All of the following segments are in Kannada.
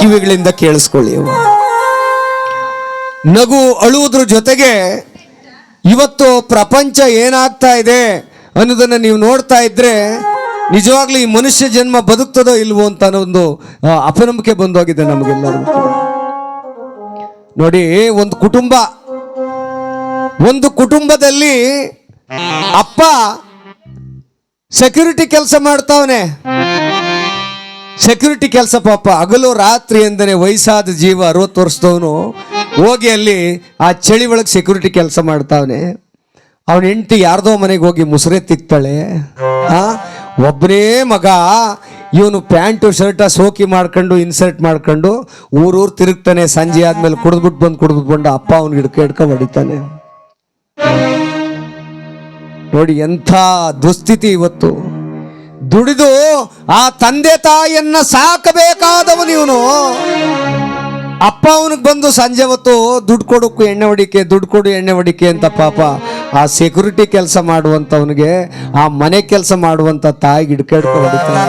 ಕಿವಿಗಳಿಂದ ಕೇಳಿಸ್ಕೊಳ್ಳಿ. ನಗು ಅಳುವುದ್ರ ಜೊತೆಗೆ ಇವತ್ತು ಪ್ರಪಂಚ ಏನಾಗ್ತಾ ಇದೆ ಅನ್ನೋದನ್ನ ನೀವು ನೋಡ್ತಾ ಇದ್ರೆ ನಿಜವಾಗ್ಲೂ ಈ ಮನುಷ್ಯ ಜನ್ಮ ಬದುಕ್ತದೋ ಇಲ್ವೋ ಅಂತ ಅನ್ನೋ ಒಂದು ಅಪನಂಬಿಕೆ ಬಂದೋಗಿದೆ ನಮಗೆಲ್ಲರಿಗೂ. ನೋಡಿ, ಒಂದು ಕುಟುಂಬದಲ್ಲಿ ಅಪ್ಪ ಸೆಕ್ಯೂರಿಟಿ ಕೆಲಸ ಮಾಡ್ತಾವನೆ. ಸೆಕ್ಯೂರಿಟಿ ಕೆಲಸ ಪಾಪ ಹಗಲು ರಾತ್ರಿ ಎಂದರೆ ವಯಸ್ಸಾದ ಜೀವ 60 ವರ್ಷದವನು ಹೋಗಿ ಅಲ್ಲಿ ಆ ಚಳಿ ಒಳಗೆ ಸೆಕ್ಯೂರಿಟಿ ಕೆಲಸ ಮಾಡ್ತಾವನೆ. ಅವನ ಹೆಂಡತಿ ಯಾರ್ದೋ ಮನೆಗೆ ಹೋಗಿ ಮುಸುರೆ ತಿಕ್ತಾಳೆ. ಒಬ್ಬನೇ ಮಗ ಇವನು ಪ್ಯಾಂಟು ಶರ್ಟ ಸೋಕಿ ಮಾಡ್ಕೊಂಡು ಇನ್ಸರ್ಟ್ ಮಾಡ್ಕೊಂಡು ಊರೂರು ತಿರುಗ್ತಾನೆ. ಸಂಜೆ ಆದ್ಮೇಲೆ ಕುಡಿದ್ಬಿಟ್ಟು ಅಪ್ಪ ಅವನಿಗೆ ಹಿಡ್ಕ ಹೊಡಿತಾನೆ. ನೋಡಿ ಎಂಥ ದುಸ್ಥಿತಿ ಇವತ್ತು. ದುಡಿದು ಆ ತಂದೆ ತಾಯಿಯನ್ನ ಸಾಕಬೇಕಾದವನು ಇವನು. ಅಪ್ಪ ಅವನಿಗೆ ಬಂದು ಸಂಜೆ ಹೊತ್ತು ದುಡ್ಡು ಕೊಡೋಕ್ಕೂ ಎಣ್ಣೆ ಹೊಡಿಕೆ, ದುಡ್ಡು ಕೊಡು ಎಣ್ಣೆ ಹೊಡಿಕೆ ಅಂತ ಪಾಪ ಆ ಸೆಕ್ಯೂರಿಟಿ ಕೆಲಸ ಮಾಡುವಂಥವನಿಗೆ ಆ ಮನೆ ಕೆಲಸ ಮಾಡುವಂಥ ತಾಯಿಗೆ ಹಿಡ್ಕ ಹೊಡಿತಾನೆ.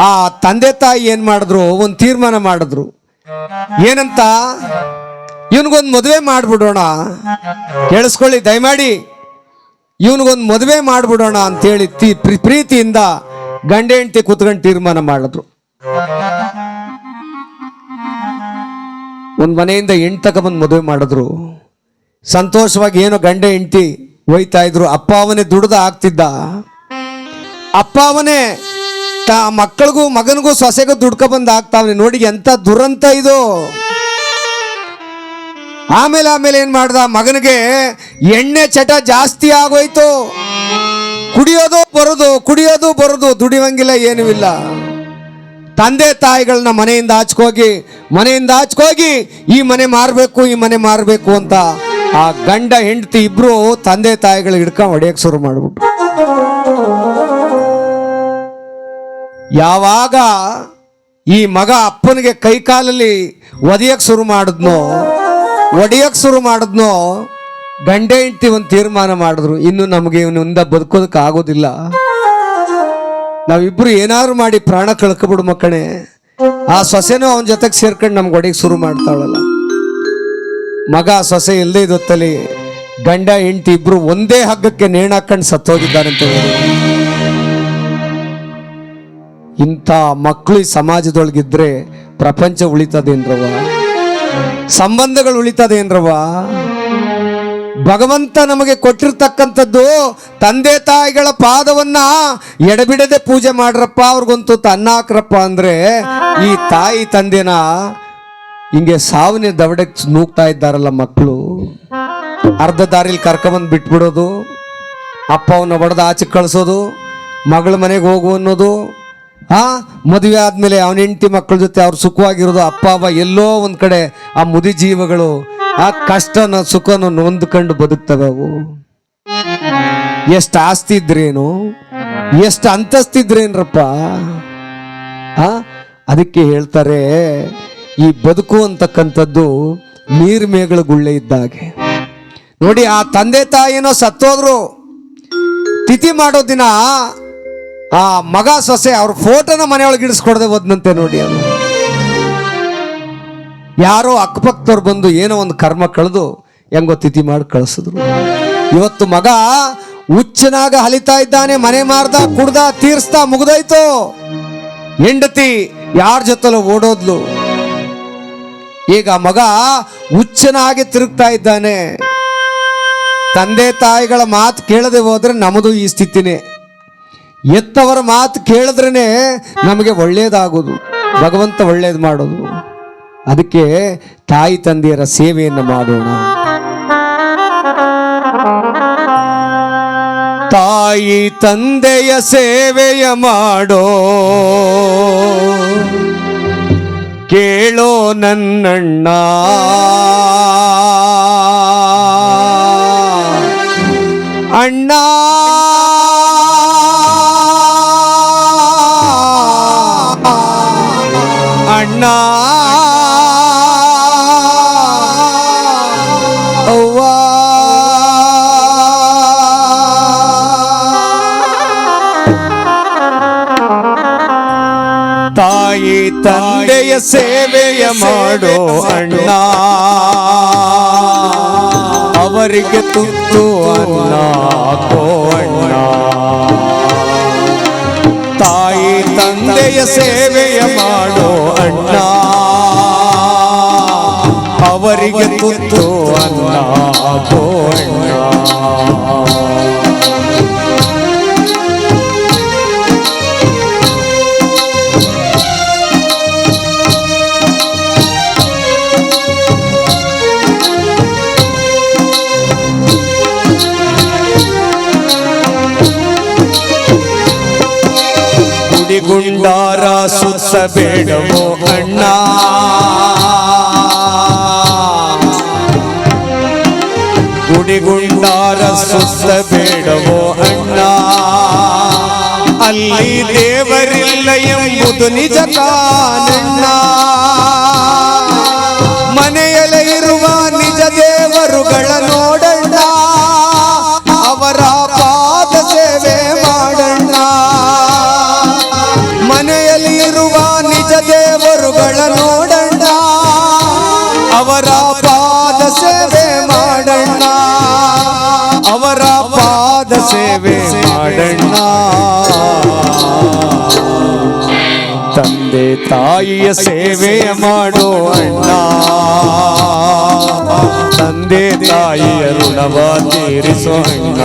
ಆ ತಂದೆ ತಾಯಿ ಏನ್ ಮಾಡಿದ್ರು, ಒಂದು ತೀರ್ಮಾನ ಮಾಡಿದ್ರು. ಏನಂತ? ಇವನಿಗೊಂದು ಮದುವೆ ಮಾಡ್ಬಿಡೋಣ. ಕೇಳಿಸ್ಕೊಳ್ಳಿ ದಯಮಾಡಿ, ಇವನಿಗೊಂದು ಮದುವೆ ಮಾಡ್ಬಿಡೋಣ ಅಂತೇಳಿ ಪ್ರೀತಿಯಿಂದ ಗಂಡ ಹೆಂಡತಿ ಕೂತ್ಕೊಂಡು ತೀರ್ಮಾನ ಮಾಡಿದ್ರು. ಒಂದು ಮನೆಯಿಂದ ಹೆಣ್ಣು ತಗೊಂಬಂದು ಮದುವೆ ಮಾಡಿದ್ರು. ಸಂತೋಷವಾಗಿ ಏನೋ ಗಂಡ ಹೆಂಡತಿ ಹೋಯ್ತಾ ಇದ್ರು. ಅಪ್ಪ ಅವನೇ ದುಡ್ದ ಆಗ್ತಿದ್ದ. ಅಪ್ಪ ಅವನೇ ಮಕ್ಕಳಿಗೂ ಮಗನಿಗೂ ಸೊಸೆಗೂ ದುಡ್ಕೊಬಂದು ಆಗ್ತಾವನೆ. ನೋಡಿ ಎಂತ ದುರಂತ ಇದು. ಆಮೇಲೆ ಏನ್ ಮಾಡ್ದ? ಮಗನಿಗೆ ಎಣ್ಣೆ ಚಟ ಜಾಸ್ತಿ ಆಗೋಯ್ತು. ಕುಡಿಯೋದು ಬರೋದು ದುಡಿವಂಗಿಲ್ಲ, ಏನೂ ಇಲ್ಲ. ತಂದೆ ತಾಯಿಗಳನ್ನ ಮನೆಯಿಂದ ಆಚ್ಕೋಗಿ ಈ ಮನೆ ಮಾರಬೇಕು ಅಂತ ಆ ಗಂಡ ಹೆಂಡತಿ ಇಬ್ರು ತಂದೆ ತಾಯಿಗಳು ಹಿಡ್ಕೊಂಡು ಹೊಡೆಯಕ್ಕೆ ಶುರು ಮಾಡ್ಬಿಟ್ರು. ಯಾವಾಗ ಈ ಮಗ ಅಪ್ಪನಿಗೆ ಕೈಕಾಲಲ್ಲಿ ಒಡೆಯಕ್ಕೆ ಶುರು ಮಾಡಿದ್ನೋ ಗಂಡ ಹೆಂಡತಿ ಒಂದು ತೀರ್ಮಾನ ಮಾಡಿದ್ರು, ಇನ್ನು ನಮಗೆ ಇವನಿಂದ ಬದುಕೋದಕ್ಕೆ ಆಗೋದಿಲ್ಲ, ನಾವಿಬ್ರು ಏನಾದ್ರು ಮಾಡಿ ಪ್ರಾಣ ಕಳ್ಕೊಬಿಡು ಮಕ್ಕಳೇ. ಆ ಸೊಸೆನೂ ಅವನ ಜೊತೆಗೆ ಸೇರ್ಕೊಂಡು ನಮ್ಗೆ ಹೊಡೆಯಕ್ಕೆ ಶುರು ಮಾಡ್ತಾಳಲ್ಲ. ಮಗ ಸೊಸೆ ಇಲ್ಲದೆ ಇದ್ದೊತ್ತಲ್ಲಿ ಗಂಡ ಹೆಂಡತಿ ಇಬ್ರು ಒಂದೇ ಹಗ್ಗಕ್ಕೆ ನೇಣಾಕೊಂಡು ಸತ್ತೋಗಿದ್ದಾರಂತ. ಇಂಥ ಮಕ್ಕಳು ಈ ಸಮಾಜದೊಳಗಿದ್ರೆ ಪ್ರಪಂಚ ಉಳಿತದೇನ್ರವ? ಸಂಬಂಧಗಳು ಉಳಿತದೇನ್ರವ? ಭಗವಂತ ನಮಗೆ ಕೊಟ್ಟಿರ್ತಕ್ಕಂಥದ್ದು ತಂದೆ ತಾಯಿಗಳ ಪಾದವನ್ನ ಎಡಬಿಡದೆ ಪೂಜೆ ಮಾಡ್ರಪ್ಪ, ಅವ್ರಿಗಂತೂ ಅನ್ನ ಹಾಕ್ರಪ್ಪ ಅಂದ್ರೆ ಈ ತಾಯಿ ತಂದೆನ ಹಿಂಗೆ ಸಾವಿನ ದವಡಕ್ಕೆ ನೂಗ್ತಾ ಇದ್ದಾರಲ್ಲ ಮಕ್ಕಳು. ಅರ್ಧ ದಾರಿಲಿ ಕರ್ಕೊಂಬಂದು ಬಿಟ್ಬಿಡೋದು, ಅಪ್ಪ ಅವನ್ನ ಹೊಡೆದು ಆಚೆ ಕಳಿಸೋದು, ಮಗಳ ಮನೆಗೆ ಹೋಗು ಅನ್ನೋದು. ಮದುವೆ ಆದ್ಮೇಲೆ ಅವನ ಹೆಂಡತಿ ಮಕ್ಕಳ ಜೊತೆ ಅವ್ರು ಸುಖವಾಗಿರೋದು. ಅಪ್ಪ ಅವ ಎಲ್ಲೋ ಒಂದ್ ಕಡೆ ಆ ಮುದಿ ಜೀವಗಳು ಆ ಕಷ್ಟನ ಸುಖನ ನೊಂದ್ಕೊಂಡು ಬದುಕ್ತವೆ. ಅವು ಎಷ್ಟು ಆಸ್ತಿ ಇದ್ರೇನು, ಎಷ್ಟು ಅಂತಸ್ತಿದ್ರೇನ್ರಪ್ಪ. ಅದಕ್ಕೆ ಹೇಳ್ತಾರೆ, ಈ ಬದುಕು ಅಂತಕ್ಕಂಥದ್ದು ನೀರ್ ಮೇಗಳ ಗುಳ್ಳೆ ಇದ್ದಾಗೆ. ನೋಡಿ, ಆ ತಂದೆ ತಾಯಿನೋ ಸತ್ತೋದ್ರು, ತಿಥಿ ಮಾಡೋ ದಿನ ಆ ಮಗ ಸೊಸೆ ಅವ್ರ ಫೋಟೋನ ಮನೆಯೊಳಗೆ ಇಡಿಸ್ಕೊಡದೆ ಹೋದ್ನಂತೆ. ನೋಡಿ, ಅದು ಯಾರೋ ಅಕ್ಕಪಕ್ಕದವ್ರು ಬಂದು ಏನೋ ಒಂದು ಕರ್ಮ ಕಳೆದು ಹೆಂಗೋ ತಿಥಿ ಮಾಡಿ ಕಳಿಸಿದ್ರು. ಇವತ್ತು ಮಗ ಹುಚ್ಚನಾಗ ಹಲಿತಾ ಇದ್ದಾನೆ, ಮನೆ ಮಾರ್ದ, ಕುಡ್ದ, ತೀರ್ಸ್ತಾ, ಮುಗ್ದೋಯ್ತು. ಹೆಂಡತಿ ಯಾರ ಜೊತೆಲೋ ಓಡೋದ್ಲು. ಈಗ ಮಗ ಹುಚ್ಚನಾಗಿ ತಿರುಗ್ತಾ ಇದ್ದಾನೆ. ತಂದೆ ತಾಯಿಗಳ ಮಾತು ಕೇಳದೆ ಹೋದ್ರೆ ನಮ್ಮದು ಈ ಸ್ಥಿತಿನೇ. ಎತ್ತವರ ಮಾತು ಕೇಳಿದ್ರೇನೆ ನಮಗೆ ಒಳ್ಳೇದಾಗೋದು, ಭಗವಂತ ಒಳ್ಳೇದು ಮಾಡೋದು. ಅದಕ್ಕೆ ತಾಯಿ ತಂದೆಯರ ಸೇವೆಯನ್ನು ಮಾಡೋಣ. ತಾಯಿ ತಂದೆಯ ಸೇವೆಯ ಮಾಡೋ ಕೇಳೋ ನನ್ನಣ್ಣ, ಅಣ್ಣ ಅಣ್ಣ ಅವ್ವ. ತಾಯಿ ತಂದೆಯ ಸೇವೆಯ ಮಾಡೋ ಅಣ್ಣ, ಅವರಿಗೆ ತುತ್ತು ಅನ್ನ ಹಾಕೋ ಅಣ್ಣ. ತಾಯಿ ತಂದೆಯ ಸೇವೆಯ ಮಾಡೋ ಅಣ್ಣ, ಅವರಿಗೆ ತುತ್ತು ಅನ್ನ ಹಾಕೋ ಅಣ್ಣ. ಗುಂಡಾರ ಸುತ್ತಬೇಡವೋ ಅಣ್ಣ, ಗುಡಿಗುಂಡಾರ ಸುತ್ತಬೇಡವೋ ಅಣ್ಣ. ಅಲ್ಲಿ ದೇವರಿಲ್ಲ ಎಂಬುದು ನಿಜ ಕಾಣಣ್ಣ. ಮನೆಯಲ್ಲೇ ಇರುವ ನಿಜ ದೇವರುಗಳ ನೋಡಣ್ಣ, ಅವರ ಪಾದ ಸೇವೆ ಮಾಡಣ್ಣ. ಮನೆಯಲ್ಲಿರುವ ನಿಜ ದೇವರುಗಳ ನೋಡಣ್ಣ, ಅವರ ಪಾದ ಸೇವೆ ಮಾಡಣ್ಣ, ಅವರ ಪಾದ ಸೇವೆ ಮಾಡಣ್ಣ. ತಂದೆ ತಾಯಿಯ ಸೇವೆಯ ಮಾಡೋ ಅಣ್ಣ, ತಂದೆ ತಾಯಿಯ ಋಣವ ತೀರಿಸೋ ಅಣ್ಣ.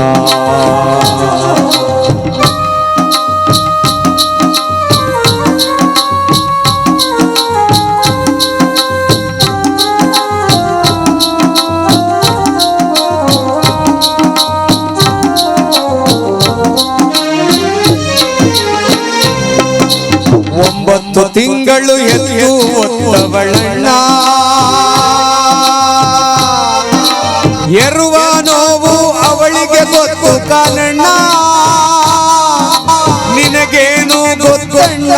ಒಂಬತ್ತು ತಿಂಗಳು ಎತ್ತು ಒತ್ತವಳಣ್ಣ, ಎರುವ ನೋವು ಅವಳಿಗೆ ಗೊತ್ತು ಕಾಣಣ್ಣ. ನಿನಗೇನು ಗೊತ್ತಣ್ಣ,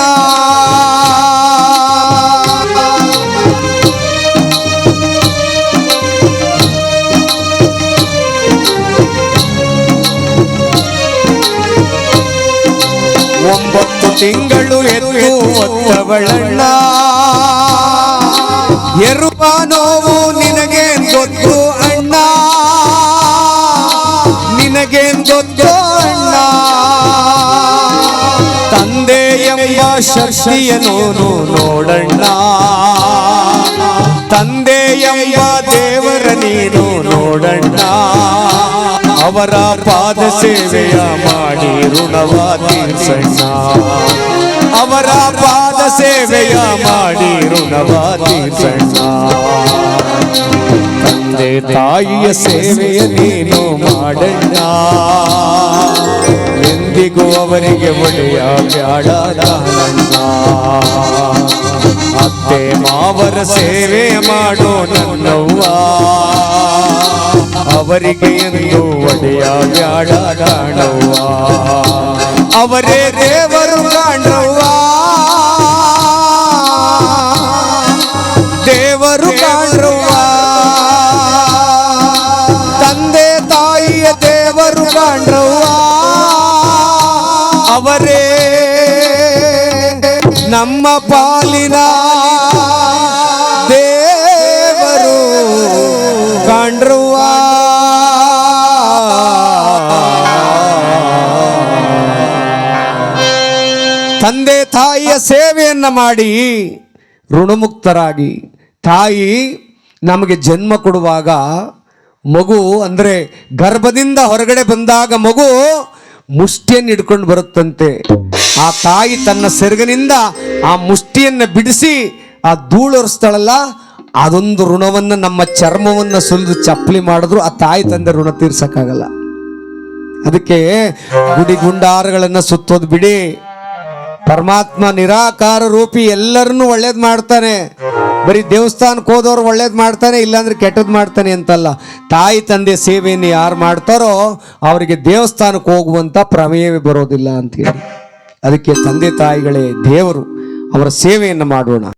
ಒಂಬತ್ತು ತಿಂಗಳು ಎತ್ತು ಒತ್ತವಳಣ್ಣ, ಎರುವ ನೋವು ನಿನಗೇನ್ ಗೊತ್ತು ಅಣ್ಣ, ನಿನಗೇನ್ ಗೊತ್ತು ಅಣ್ಣ. ತಂದೆ ಎಂಬ ಶಕ್ತಿಯನ್ನು ನೋಡಣ್ಣ, ತಂದೆ ಎಂಬ ದೇವರ ನೀನು ನೋಡಣ್ಣ. ಅವರ ಪಾದ ಸೇವೆಯ ಮಾಡಿ ಋಣವ ತೀರ್ಸಣ್ಣ, ಅವರ ಪಾದ ಸೇವೆಯ ಮಾಡಿ ಋಣವ ತೀರ್ಸಣ್ಣ. ತಂದೆ ತಾಯಿಯ ಸೇವೆಯ ನೀನು ಮಾಡಣ್ಣ, ಎಂದಿಗೂ ಅವರಿಗೆ ಒಡೆಯ ಬ್ಯಾಡಣ್ಣ. ಅತ್ತೆ ಮಾವರ ಸೇವೆ ಮಾಡೋ ನನ್ನವ್ವ, ಅವರಿಗೆ ಎಂದು ಒಡೆಯ ಬ್ಯಾಡ ಕಾಣವ್ವ. ಅವರೇ ದೇವರು ಕಾಣವ್ವ, ದೇವರು ಕಾಣವ್ವ. ತಂದೆ ತಾಯಿಯ ದೇವರು ಕಾಣವ್ವ, ಅವರೇ ನಮ್ಮ ಪಾಲಿನ ದೇವರು ಕಾಣ್ರವ್ವ. ತಂದೆ ತಾಯಿಯ ಸೇವೆಯನ್ನ ಮಾಡಿ ಋಣಮುಕ್ತರಾಗಿ, ತಾಯಿ ನಮಗೆ ಜನ್ಮ ಕೊಡುವಾಗ ಮಗು ಅಂದರೆ ಗರ್ಭದಿಂದ ಹೊರಗಡೆ ಬಂದಾಗ ಮಗು ಮುಷ್ಟಿಯನ್ನು ಹಿಡ್ಕೊಂಡು ಬರುತ್ತಂತೆ. ಆ ತಾಯಿ ತನ್ನ ಸೆರಗಿನಿಂದ ಆ ಮುಷ್ಟಿಯನ್ನು ಬಿಡಿಸಿ ಆ ಧೂಳೊರೆಸ್ತಾಳಲ್ಲ, ಅದೊಂದು ಋಣವನ್ನು ನಮ್ಮ ಚರ್ಮವನ್ನು ಸುಲಿದು ಚಪ್ಪಲಿ ಮಾಡಿದ್ರು ಆ ತಾಯಿ ತಂದೆ ಋಣ ತೀರ್ಸಕ್ಕಾಗಲ್ಲ. ಅದಕ್ಕೆ ಗುಡಿ ಗುಂಡಾರಗಳನ್ನು ಸುತ್ತೋದು ಬಿಡಿ. ಪರಮಾತ್ಮ ನಿರಾಕಾರ ರೂಪಿ, ಎಲ್ಲರನ್ನೂ ಒಳ್ಳೇದು ಮಾಡ್ತಾನೆ. ಬರೀ ದೇವಸ್ಥಾನಕ್ಕೆ ಹೋದವ್ರು ಒಳ್ಳೇದು ಮಾಡ್ತಾನೆ, ಇಲ್ಲಾಂದ್ರೆ ಕೆಟ್ಟದ್ದು ಮಾಡ್ತಾನೆ ಅಂತಲ್ಲ. ತಾಯಿ ತಂದೆ ಸೇವೆಯನ್ನು ಯಾರು ಮಾಡ್ತಾರೋ ಅವರಿಗೆ ದೇವಸ್ಥಾನಕ್ಕೆ ಹೋಗುವಂತ ಪ್ರಮೇಯವೇ ಬರೋದಿಲ್ಲ ಅಂತ ಹೇಳಿ. ಅದಕ್ಕೆ ತಂದೆ ತಾಯಿಗಳೇ ದೇವರು, ಅವರ ಸೇವೆಯನ್ನು ಮಾಡೋಣ.